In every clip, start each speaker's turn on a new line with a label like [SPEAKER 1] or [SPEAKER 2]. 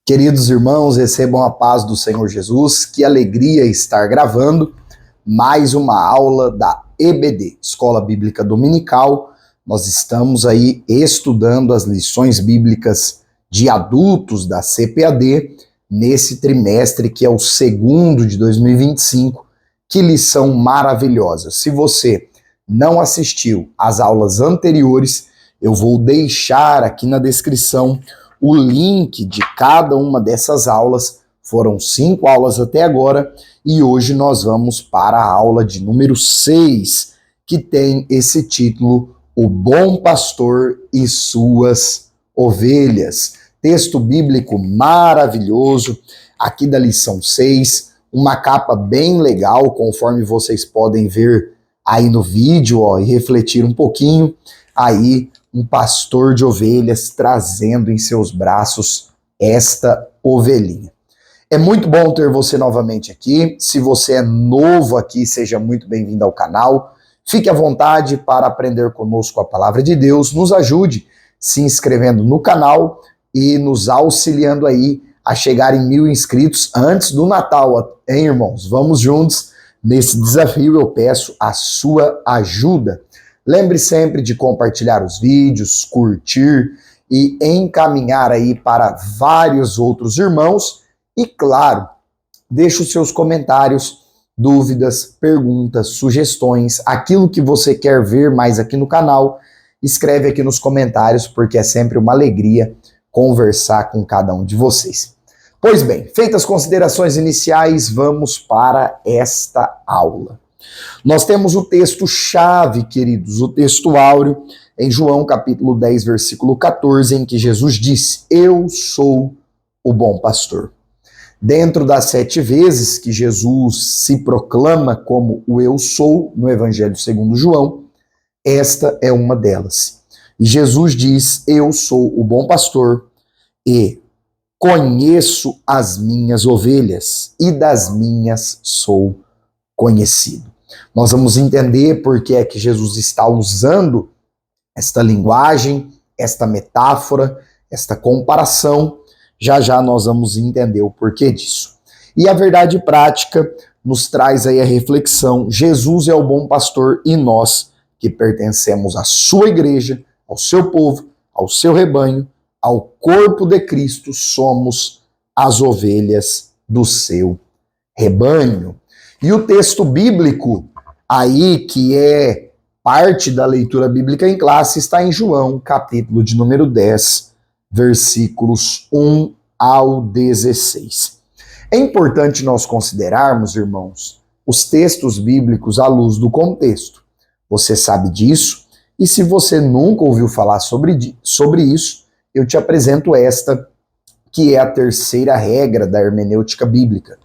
[SPEAKER 1] Queridos irmãos, recebam a paz do Senhor Jesus. Que alegria estar gravando mais uma aula da EBD, Escola Bíblica Dominical. Nós estamos aí estudando as lições bíblicas de adultos da CPAD nesse trimestre que é o segundo de 2025. Que lição maravilhosa! Se você não assistiu às aulas anteriores, eu vou deixar aqui na descrição o link de cada uma dessas aulas. Foram 5 aulas até agora e hoje nós vamos para a aula de número 6, que tem esse título: O Bom Pastor e Suas Ovelhas. Texto bíblico maravilhoso, aqui da lição 6, uma capa bem legal, conforme vocês podem ver aí no vídeo, e refletir um pouquinho. Aí, um pastor de ovelhas trazendo em seus braços esta ovelhinha. É muito bom ter você novamente aqui. Se você é novo aqui, seja muito bem-vindo ao canal. Fique à vontade para aprender conosco a palavra de Deus. Nos ajude se inscrevendo no canal e nos auxiliando aí a chegar em 1000 inscritos antes do Natal, hein, irmãos? Vamos juntos nesse desafio. Eu peço a sua ajuda. Lembre sempre de compartilhar os vídeos, curtir e encaminhar aí para vários outros irmãos. E claro, deixe os seus comentários, dúvidas, perguntas, sugestões, aquilo que você quer ver mais aqui no canal. Escreve aqui nos comentários, porque é sempre uma alegria conversar com cada um de vocês. Pois bem, feitas as considerações iniciais, vamos para esta aula. Nós temos o texto-chave, queridos, o texto áureo, em João capítulo 10, versículo 14, em que Jesus disse: Eu sou o bom pastor. Dentro das 7 vezes que Jesus se proclama como o Eu Sou, no Evangelho segundo João, esta é uma delas. E Jesus diz: Eu sou o bom pastor e conheço as minhas ovelhas, e das minhas sou conhecido. Nós vamos entender por que é que Jesus está usando esta linguagem, esta metáfora, esta comparação. Já já nós vamos entender o porquê disso. E a verdade prática nos traz aí a reflexão: Jesus é o bom pastor e nós, que pertencemos à sua igreja, ao seu povo, ao seu rebanho, ao corpo de Cristo, somos as ovelhas do seu rebanho. E o texto bíblico aí, que é parte da leitura bíblica em classe, está em João, capítulo de número 10, versículos 1 ao 16. É importante nós considerarmos, irmãos, os textos bíblicos à luz do contexto. Você sabe disso, e se você nunca ouviu falar sobre isso, eu te apresento esta, que é a terceira regra da hermenêutica bíblica.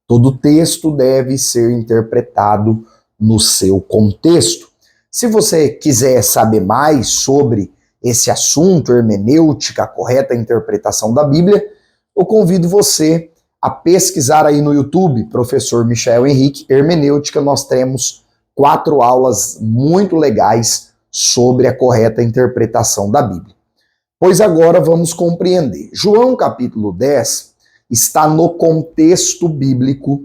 [SPEAKER 1] Todo texto deve ser interpretado no seu contexto. Se você quiser saber mais sobre esse assunto, hermenêutica, a correta interpretação da Bíblia, eu convido você a pesquisar aí no YouTube, Professor Michael Henrique, hermenêutica. Nós temos 4 aulas muito legais sobre a correta interpretação da Bíblia. Pois agora vamos compreender. João capítulo 10 está no contexto bíblico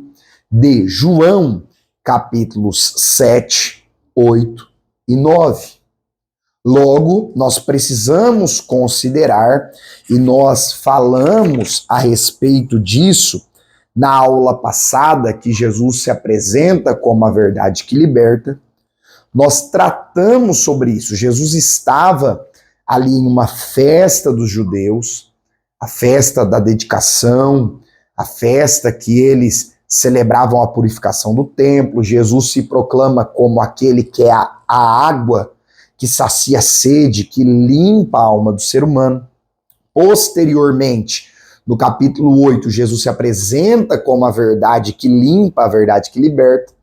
[SPEAKER 1] de João capítulos 7, 8 e 9. Logo, nós precisamos considerar, e nós falamos a respeito disso na aula passada, que Jesus se apresenta como a verdade que liberta. Nós tratamos sobre isso. Jesus estava ali em uma festa dos judeus, a festa da dedicação, a festa que eles celebravam a purificação do templo. Jesus se proclama como aquele que é a água que sacia a sede, que limpa a alma do ser humano. Posteriormente, no capítulo 8, Jesus se apresenta como a verdade que limpa, a verdade que liberta.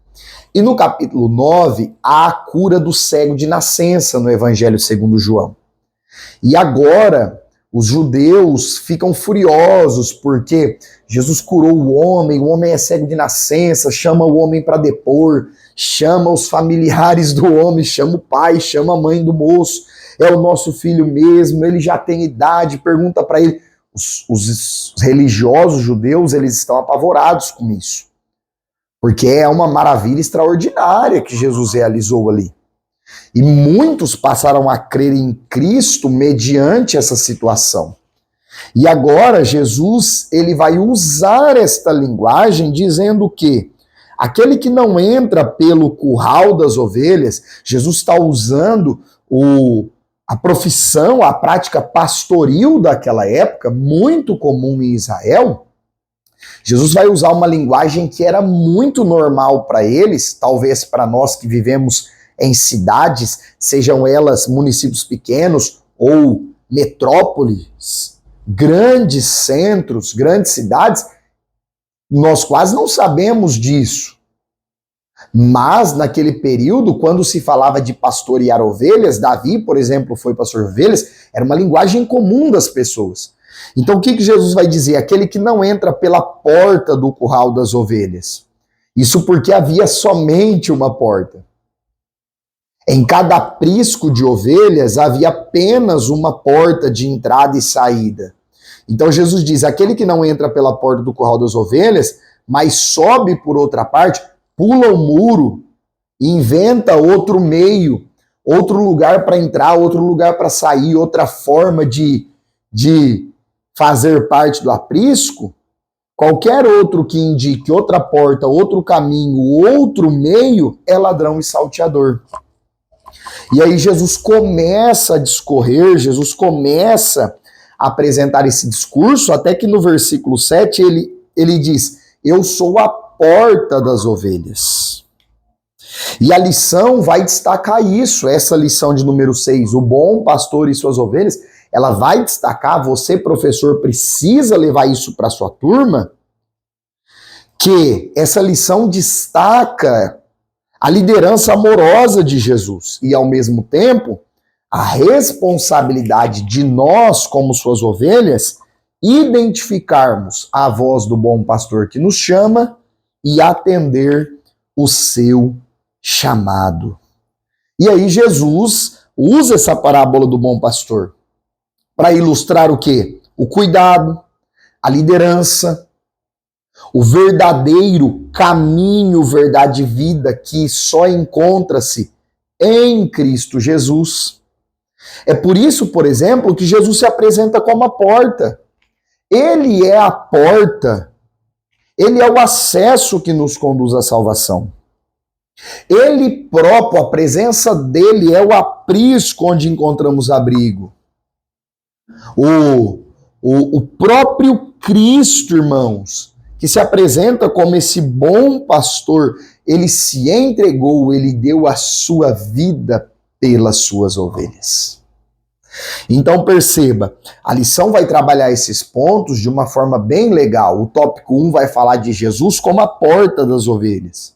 [SPEAKER 1] E no capítulo 9, há a cura do cego de nascença no Evangelho segundo João. E agora, os judeus ficam furiosos porque Jesus curou o homem é cego de nascença, chama o homem para depor, chama os familiares do homem, chama o pai, chama a mãe do moço, é o nosso filho mesmo, ele já tem idade, pergunta para ele: Os religiosos judeus, eles estão apavorados com isso. Porque é uma maravilha extraordinária que Jesus realizou ali. E muitos passaram a crer em Cristo mediante essa situação. E agora Jesus, ele vai usar esta linguagem dizendo que aquele que não entra pelo curral das ovelhas, Jesus está usando a profissão, a prática pastoril daquela época, muito comum em Israel. Jesus vai usar uma linguagem que era muito normal para eles, talvez para nós que vivemos em cidades, sejam elas municípios pequenos ou metrópoles, grandes centros, grandes cidades, nós quase não sabemos disso. Mas naquele período, quando se falava de pastorear ovelhas, Davi, por exemplo, foi pastor de ovelhas, era uma linguagem comum das pessoas. Então o que Jesus vai dizer? Aquele que não entra pela porta do curral das ovelhas. Isso porque havia somente uma porta. Em cada aprisco de ovelhas havia apenas uma porta de entrada e saída. Então Jesus diz, aquele que não entra pela porta do curral das ovelhas, mas sobe por outra parte, pula o muro, inventa outro meio, outro lugar para entrar, outro lugar para sair, outra forma de fazer parte do aprisco, qualquer outro que indique outra porta, outro caminho, outro meio, é ladrão e salteador. E aí Jesus começa a discorrer, Jesus começa a apresentar esse discurso, até que no versículo 7 ele diz, eu sou a porta das ovelhas. E a lição vai destacar isso, essa lição de número 6, o bom pastor e suas ovelhas, ela vai destacar, você professor precisa levar isso para sua turma, que essa lição destaca a liderança amorosa de Jesus e, ao mesmo tempo, a responsabilidade de nós, como suas ovelhas, identificarmos a voz do bom pastor que nos chama e atender o seu chamado. E aí Jesus usa essa parábola do bom pastor para ilustrar o quê? O cuidado, a liderança, o verdadeiro caminho, verdade e vida que só encontra-se em Cristo Jesus. É por isso, por exemplo, que Jesus se apresenta como a porta. Ele é a porta, ele é o acesso que nos conduz à salvação. Ele próprio, a presença dele é o aprisco onde encontramos abrigo. O próprio Cristo, irmãos, que se apresenta como esse bom pastor, ele se entregou, ele deu a sua vida pelas suas ovelhas. Então perceba, a lição vai trabalhar esses pontos de uma forma bem legal. O tópico 1 vai falar de Jesus como a porta das ovelhas.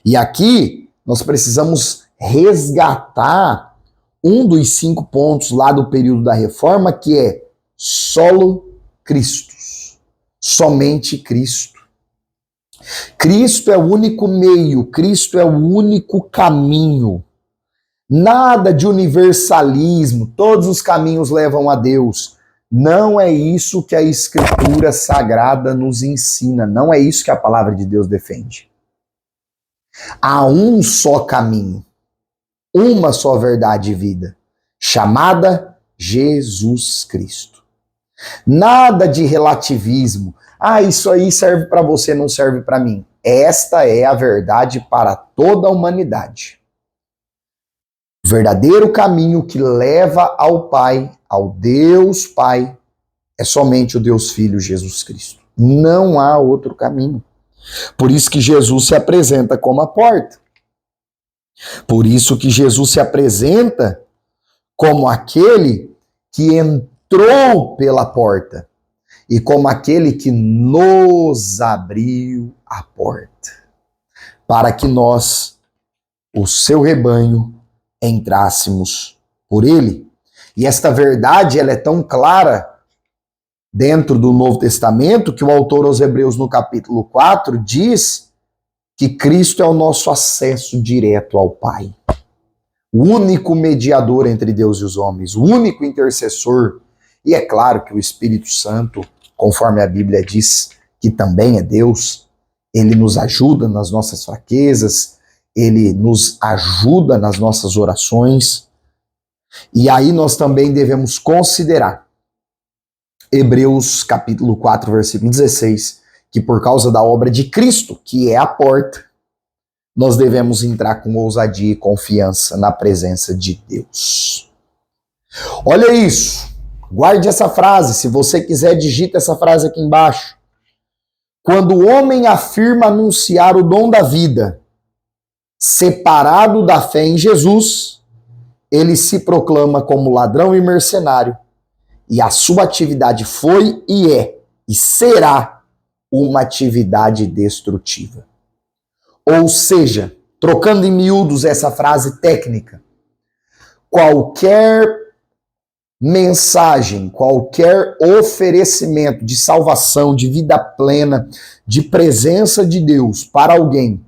[SPEAKER 1] E aqui nós precisamos resgatar um dos 5 pontos lá do período da Reforma, que é solo Christus, somente Cristo. Cristo é o único meio, Cristo é o único caminho. Nada de universalismo, todos os caminhos levam a Deus. Não é isso que a Escritura Sagrada nos ensina, não é isso que a palavra de Deus defende. Há um só caminho, uma só verdade e vida, chamada Jesus Cristo. Nada de relativismo. Isso aí serve para você, não serve para mim. Esta é a verdade para toda a humanidade. O verdadeiro caminho que leva ao Pai, ao Deus Pai, é somente o Deus Filho Jesus Cristo. Não há outro caminho. Por isso que Jesus se apresenta como a porta. Por isso que Jesus se apresenta como aquele que entrou pela porta e como aquele que nos abriu a porta, para que nós, o seu rebanho, entrássemos por ele. E esta verdade, ela é tão clara dentro do Novo Testamento que o autor aos Hebreus, no capítulo 4, diz que Cristo é o nosso acesso direto ao Pai. O único mediador entre Deus e os homens, o único intercessor. E é claro que o Espírito Santo, conforme a Bíblia diz, que também é Deus, ele nos ajuda nas nossas fraquezas, ele nos ajuda nas nossas orações. E aí nós também devemos considerar Hebreus capítulo 4, versículo 16, que por causa da obra de Cristo, que é a porta, nós devemos entrar com ousadia e confiança na presença de Deus. Olha isso, guarde essa frase, se você quiser digita essa frase aqui embaixo. Quando o homem afirma anunciar o dom da vida, separado da fé em Jesus, ele se proclama como ladrão e mercenário, e a sua atividade foi e é e será uma atividade destrutiva. Ou seja, trocando em miúdos essa frase técnica, qualquer mensagem, qualquer oferecimento de salvação, de vida plena, de presença de Deus para alguém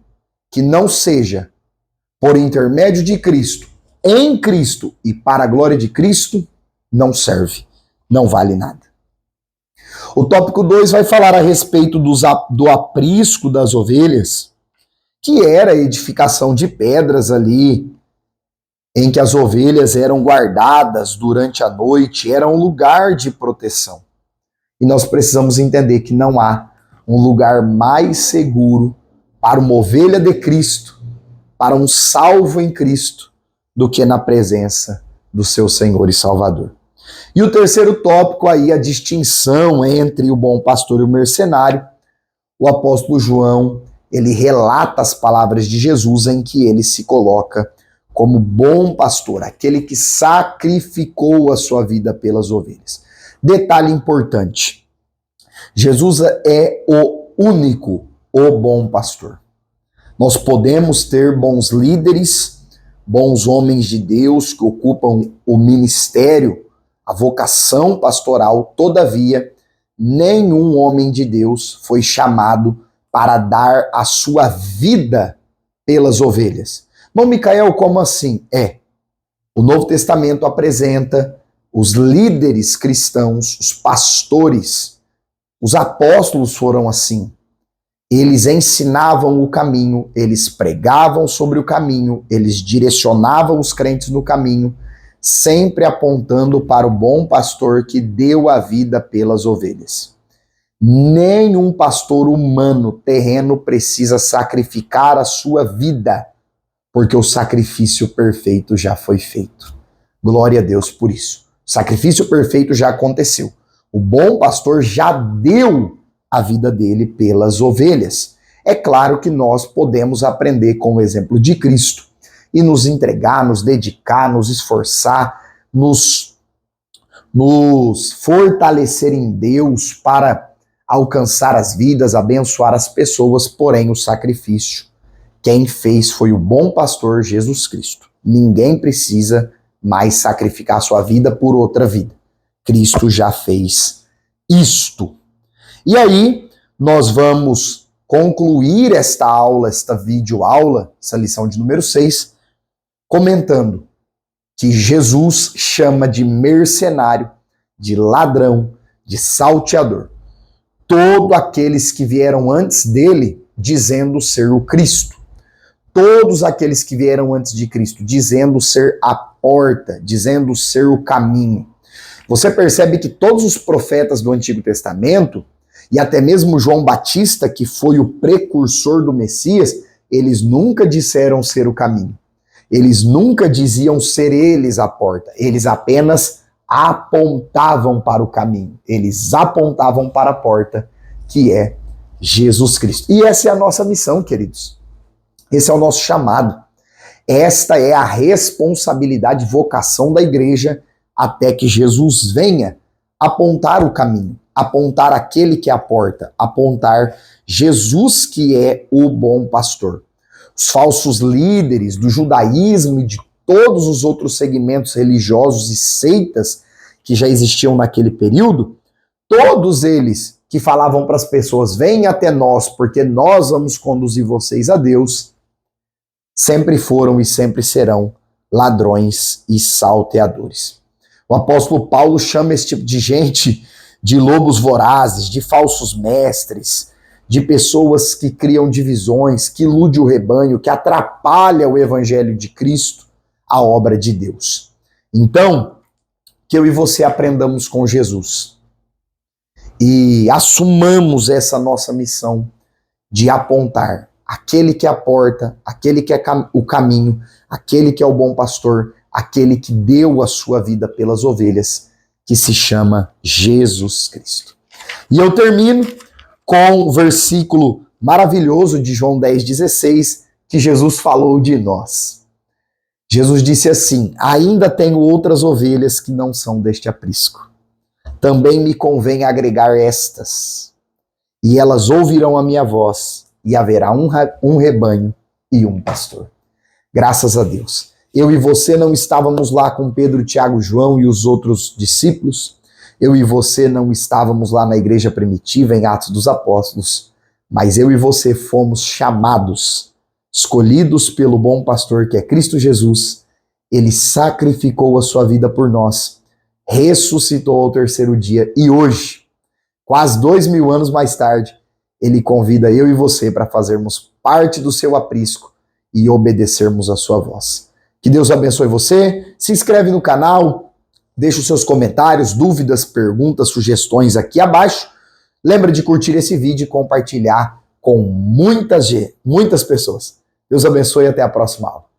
[SPEAKER 1] que não seja por intermédio de Cristo, em Cristo e para a glória de Cristo, não serve, não vale nada. O tópico 2 vai falar a respeito do aprisco das ovelhas, que era a edificação de pedras ali, em que as ovelhas eram guardadas durante a noite, era um lugar de proteção. E nós precisamos entender que não há um lugar mais seguro para uma ovelha de Cristo, para um salvo em Cristo, do que na presença do seu Senhor e Salvador. E o terceiro tópico aí, a distinção entre o bom pastor e o mercenário. O apóstolo João, ele relata as palavras de Jesus em que ele se coloca como bom pastor, aquele que sacrificou a sua vida pelas ovelhas. Detalhe importante, Jesus é o único, o bom pastor. Nós podemos ter bons líderes, bons homens de Deus que ocupam o ministério, a vocação pastoral, todavia, nenhum homem de Deus foi chamado para dar a sua vida pelas ovelhas. Irmão Micael, como assim? O Novo Testamento apresenta os líderes cristãos, os pastores, os apóstolos foram assim. Eles ensinavam o caminho, eles pregavam sobre o caminho, eles direcionavam os crentes no caminho, sempre apontando para o bom pastor que deu a vida pelas ovelhas. Nenhum pastor humano terreno precisa sacrificar a sua vida, porque o sacrifício perfeito já foi feito. Glória a Deus por isso. O sacrifício perfeito já aconteceu. O bom pastor já deu a vida dele pelas ovelhas. É claro que nós podemos aprender com o exemplo de Cristo e nos entregar, nos dedicar, nos esforçar, nos fortalecer em Deus para alcançar as vidas, abençoar as pessoas, porém o sacrifício, quem fez foi o bom pastor Jesus Cristo. Ninguém precisa mais sacrificar sua vida por outra vida. Cristo já fez isto. E aí, nós vamos concluir esta aula, esta videoaula, essa lição de número 6, comentando que Jesus chama de mercenário, de ladrão, de salteador. Todos aqueles que vieram antes dele dizendo ser o Cristo. Todos aqueles que vieram antes de Cristo dizendo ser a porta, dizendo ser o caminho. Você percebe que todos os profetas do Antigo Testamento, e até mesmo João Batista, que foi o precursor do Messias, eles nunca disseram ser o caminho. Eles nunca diziam ser eles a porta. Eles apenas apontavam para o caminho. Eles apontavam para a porta, que é Jesus Cristo. E essa é a nossa missão, queridos. Esse é o nosso chamado. Esta é a responsabilidade, vocação da igreja, até que Jesus venha apontar o caminho, apontar aquele que é a porta, apontar Jesus que é o bom pastor. Os falsos líderes do judaísmo e de todos os outros segmentos religiosos e seitas que já existiam naquele período, todos eles que falavam para as pessoas, venham até nós, porque nós vamos conduzir vocês a Deus, sempre foram e sempre serão ladrões e salteadores. O apóstolo Paulo chama esse tipo de gente de lobos vorazes, de falsos mestres, de pessoas que criam divisões, que iludem o rebanho, que atrapalham o evangelho de Cristo, a obra de Deus. Então, que eu e você aprendamos com Jesus e assumamos essa nossa missão de apontar aquele que é a porta, aquele que é o caminho, aquele que é o bom pastor, aquele que deu a sua vida pelas ovelhas, que se chama Jesus Cristo. E eu termino com o versículo maravilhoso de João 10,16, que Jesus falou de nós. Jesus disse assim: ainda tenho outras ovelhas que não são deste aprisco. Também me convém agregar estas, e elas ouvirão a minha voz, e haverá um rebanho e um pastor. Graças a Deus. Eu e você não estávamos lá com Pedro, Tiago, João e os outros discípulos. Eu e você não estávamos lá na igreja primitiva, em Atos dos Apóstolos. Mas eu e você fomos chamados, escolhidos pelo bom pastor que é Cristo Jesus. Ele sacrificou a sua vida por nós, ressuscitou ao terceiro dia e hoje, quase 2000 anos mais tarde, ele convida eu e você para fazermos parte do seu aprisco e obedecermos a sua voz. Que Deus abençoe você, se inscreve no canal, deixa os seus comentários, dúvidas, perguntas, sugestões aqui abaixo. Lembra de curtir esse vídeo e compartilhar com muitas pessoas. Deus abençoe e até a próxima aula.